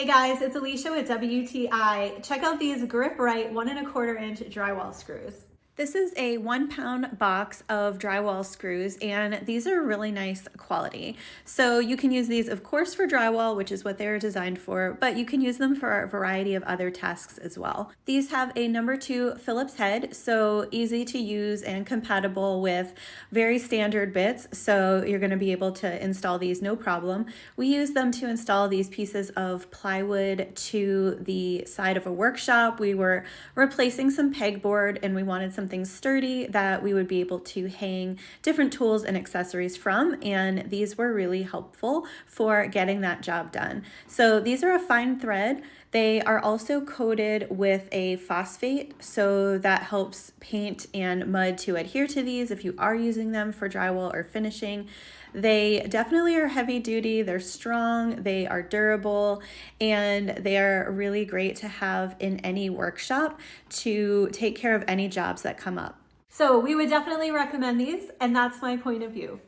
Hey guys, it's Alicia with WTI. Check out these Grip-Rite 1¼ inch drywall screws. This is a 1 pound box of drywall screws, and these are really nice quality. So you can use these, of course, for drywall, which is what they're designed for, but you can use them for a variety of other tasks as well. These have a #2 Phillips head, so easy to use and compatible with very standard bits. So you're going to be able to install these no problem. We use them to install these pieces of plywood to the side of a workshop. We were replacing some pegboard and we wanted something sturdy that we would be able to hang different tools and accessories from, and these were really helpful for getting that job done. So these are a fine thread. They are also coated with a phosphate, so that helps paint and mud to adhere to these if you are using them for drywall or finishing. They definitely are heavy duty, they're strong, they are durable, and they are really great to have in any workshop to take care of any jobs that come up. So we would definitely recommend these, and that's my point of view.